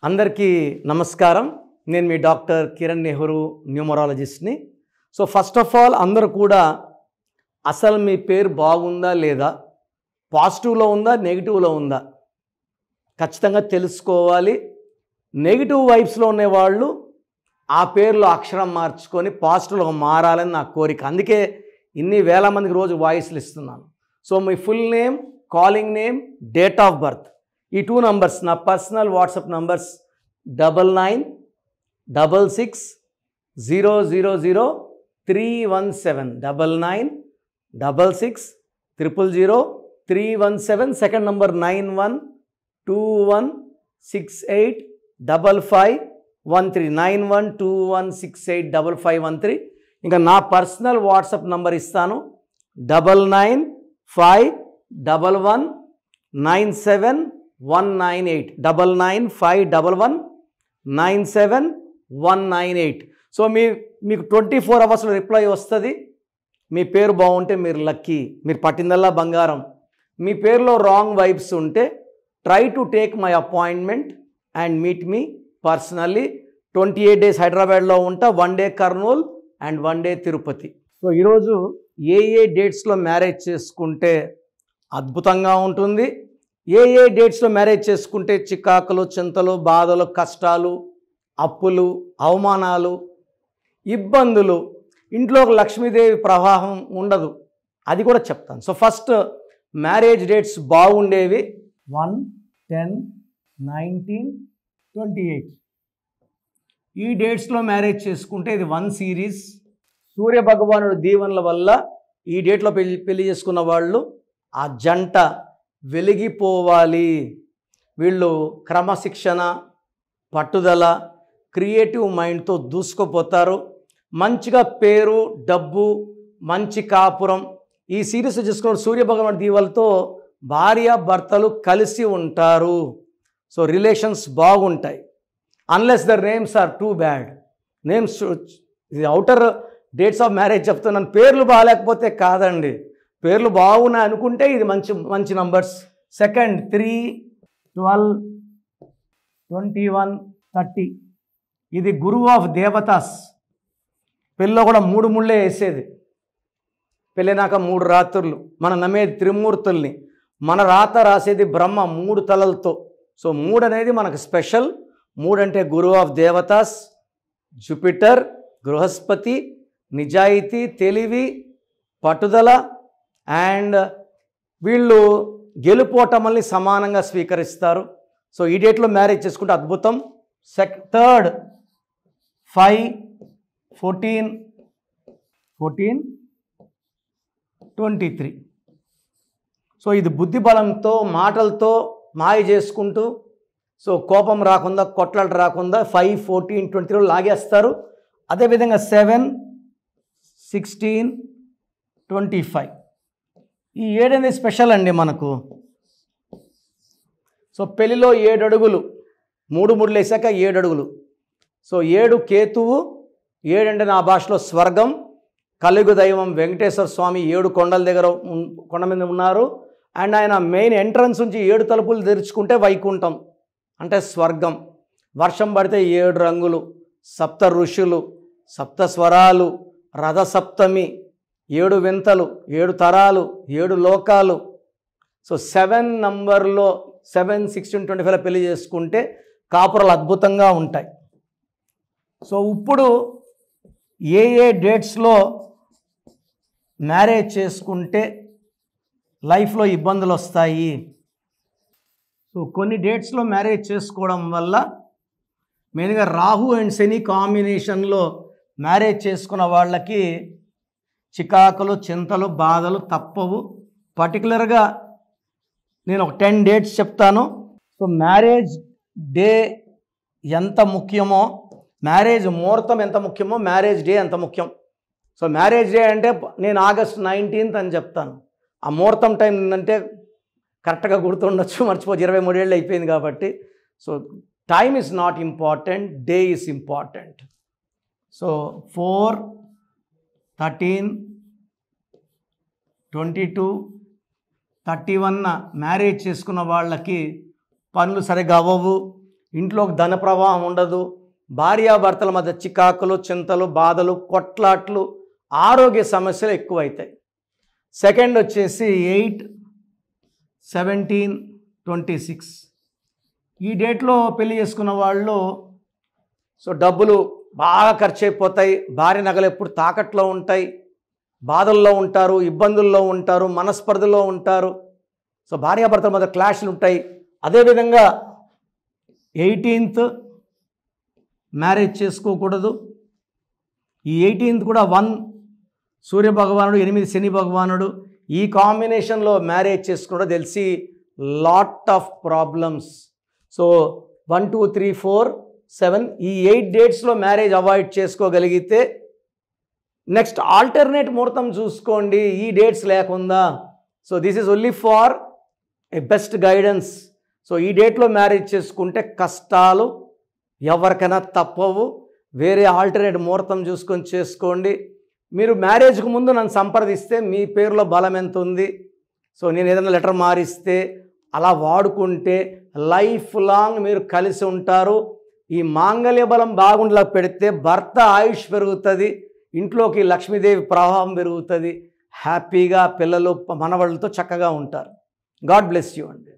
అందరికీ నమస్కారం. నేను మీ డాక్టర్ కిరణ్ నెహ్రూ, న్యూమరాలజిస్ట్ని. సో ఫస్ట్ ఆఫ్ ఆల్ అందరూ కూడా అసలు మీ పేరు బాగుందా లేదా, పాజిటివ్లో ఉందా నెగిటివ్లో ఉందా ఖచ్చితంగా తెలుసుకోవాలి. నెగిటివ్ వైబ్స్లో ఉండేవాళ్ళు ఆ పేరులో అక్షరం మార్చుకొని పాజిటివ్లో మారాలని నా కోరిక. అందుకే ఇన్ని వేల మందికి రోజు వాయిస్లు ఇస్తున్నాను. So me full name, calling name, date of birth, ఈ 2 నంబర్స్ నా personal WhatsApp numbers 9966000317 9966000317. Second number 9121685513 9121685513. ఇంకా నా పర్సనల్ వాట్సాప్ నంబర్ ఇస్తాను 9951197198 9951197198. సో మీకు 24 అవర్స్లో రిప్లై వస్తుంది. మీ పేరు బాగుంటే మీరు లక్కీ, మీరు పట్టిందల్లా బంగారం. మీ పేరులో రాంగ్ వైబ్స్ ఉంటే try to take my appointment and meet me personally. 28 days హైదరాబాద్లో ఉంటా, 1 day Kurnool and 1 day Tirupati. So ఈరోజు ఏ డేట్స్లో మ్యారేజ్ చేసుకుంటే అద్భుతంగా ఉంటుంది, ఏ డేట్స్లో మ్యారేజ్ చేసుకుంటే చికాకులు, చింతలు, బాధలు, కష్టాలు, అప్పులు, అవమానాలు, ఇబ్బందులు, ఇంట్లో ఒక లక్ష్మీదేవి ప్రవాహం ఉండదు, అది కూడా చెప్తాను. సో ఫస్ట్ మ్యారేజ్ డేట్స్ బాగుండేవి 1, 10, 19, 28. ఈ డేట్స్లో మ్యారేజ్ చేసుకుంటే ఇది 1 సిరీస్. సూర్య భగవానుడు దీవెనల వల్ల ఈ డేట్లో పెళ్లి చేసుకున్న వాళ్ళు ఆ జంట వెలిగిపోవాలి. వీళ్ళు క్రమశిక్షణ, పట్టుదల, క్రియేటివ్ మైండ్తో దూసుకుపోతారు. మంచిగా పేరు, డబ్బు, మంచి కాపురం. ఈ సిరీస్ చూసుకున్న సూర్యభగవాన్ దీవెనలతో భార్య భర్తలు కలిసి ఉంటారు. సో రిలేషన్స్ బాగుంటాయి. Unless the names are too bad. Names ఇది అవుటర్ డేట్స్ ఆఫ్ మ్యారేజ్ చెప్తున్నాను. పేర్లు బాగాలేకపోతే కాదండి, పేర్లు బాగున్నాయి అనుకుంటే ఇది మంచి నంబర్స్. సెకండ్ 3, 12, 21, 30. ఇది గురువు ఆఫ్ దేవతాస్. పెళ్ళిలో కూడా 3 ముళ్ళే వేసేది. పెళ్ళినాక 3 రాత్రులు. మనం నమ్మేది త్రిమూర్తుల్ని, మన రాత రాసేది బ్రహ్మ 3 తలలతో. సో 3 అనేది మనకు స్పెషల్. 3 అంటే గురువు ఆఫ్ దేవతాస్, జూపిటర్, బృహస్పతి, నిజాయితీ, తెలివి, పట్టుదల. అండ్ వీళ్ళు గెలుపోటమల్ని సమానంగా స్వీకరిస్తారు. సో ఈ డేట్లో మ్యారేజ్ చేసుకుంటే అద్భుతం. థర్డ్ 5, 14, 23. సో ఇది బుద్ధి బలంతో, మాటలతో మాయ చేసుకుంటూ, సో కోపం రాకుండా, కొట్లాట రాకుండా 5, 14, 23 లాగేస్తారు. అదేవిధంగా 7, 16, 25. ఈ 7 అనేది స్పెషల్ అండి మనకు. సో పెళ్ళిలో 7 అడుగులు, 3 ముళ్ళు వేసాక 7 అడుగులు. సో 7 కేతువు, 7 అంటే నా భాషలో స్వర్గం. కలియుగ దైవం వెంకటేశ్వర స్వామి 7 కొండల దగ్గర కొండ మీద ఉన్నారు. అండ్ ఆయన మెయిన్ ఎంట్రన్స్ నుంచి 7 తలుపులు తెరుచుకుంటే వైకుంఠం అంటే స్వర్గం. వర్షం పడితే 7 రంగులు, 7 ఋషులు, 7 స్వరాలు, రథసప్తమి, 7 వింతలు, 7 తరాలు, 7 లోకాలు. సో 7 నంబర్లో 7, 16, 25 పెళ్లి చేసుకుంటే కాపురాలు అద్భుతంగా ఉంటాయి. సో ఇప్పుడు ఏ డేట్స్లో మ్యారేజ్ చేసుకుంటే లైఫ్లో ఇబ్బందులు వస్తాయి. సో కొన్ని డేట్స్లో మ్యారేజ్ చేసుకోవడం వల్ల మెయిన్గా రాహు అండ్ శని కాంబినేషన్లో మ్యారేజ్ చేసుకున్న వాళ్ళకి చికాకులు, చింతలు, బాధలు తప్పవు. పర్టికులర్గా నేను ఒక 10 డేట్స్ చెప్తాను. సో మ్యారేజ్ డే ఎంత ముఖ్యమో, మ్యారేజ్ ముహూర్తం ఎంత ముఖ్యమో, మ్యారేజ్ డే ఎంత ముఖ్యం. సో మ్యారేజ్ డే అంటే నేను August 19th అని చెప్తాను. ఆ ముహూర్తం టైం ఏంటంటే కరెక్ట్గా గుర్తుండొచ్చు, మర్చిపోవచ్చు, 23 ఏళ్ళు అయిపోయింది కాబట్టి. So time is not important, day is important. So 4, 13, 22, 31 marriage చేసుకున్న వాళ్ళకి పనులు సరిగా అవ్వవు, ఇంట్లోకి ధన ప్రవాహం ఉండదు, భార్యాభర్తల మధ్య చికాకులు, చింతలు, బాధలు, కొట్లాట్లు, ఆరోగ్య సమస్యలు ఎక్కువైతాయి. సెకండ్ వచ్చేసి 8, 17, 26 ఈ డేట్లో పెళ్లి చేసుకున్న వాళ్ళు సో డబ్బులు బాగా ఖర్చు అయిపోతాయి, భార్య నగలు ఎప్పుడు తాకట్లో ఉంటాయి, బాధల్లో ఉంటారు, ఇబ్బందుల్లో ఉంటారు, మనస్పర్ధలో ఉంటారు. సో భార్యాభర్తల మధ్య క్లాష్లు ఉంటాయి. అదేవిధంగా 18th మ్యారేజ్ చేసుకోకూడదు. ఈ 18th కూడా 1 సూర్య భగవానుడు, 8 శని భగవానుడు, ఈ కాంబినేషన్లో మ్యారేజ్ చేసుకుంటే తెలిసి లాట్ ఆఫ్ ప్రాబ్లమ్స్. సో 1, 2, 3, 4, 7 ఈ 8 డేట్స్లో మ్యారేజ్ అవాయిడ్ చేసుకోగలిగితే నెక్స్ట్ ఆల్టర్నేట్ ముహూర్తం చూసుకోండి ఈ డేట్స్ లేకుండా. So this is only for A best guidance. So ఈ డేట్లో మ్యారేజ్ చేసుకుంటే కష్టాలు ఎవరికైనా తప్పవు. వేరే ఆల్టర్నేట్ ముహూర్తం చూసుకొని చేసుకోండి. మీరు మ్యారేజ్కు ముందు నన్ను సంప్రదిస్తే మీ పేరులో బలం ఎంత ఉంది, సో నేను ఏదైనా లెటర్ మారిస్తే అలా వాడుకుంటే లైఫ్ లాంగ్ మీరు కలిసి ఉంటారు. ఈ మాంగళ్య బలం బాగుండలా పెడితే భర్త ఆయుష్ పెరుగుతుంది, ఇంట్లోకి లక్ష్మీదేవి ప్రభావం పెరుగుతుంది, హ్యాపీగా పిల్లలు మనవళ్ళతో చక్కగా ఉంటారు. గాడ్ బ్లెస్ యూ అండి.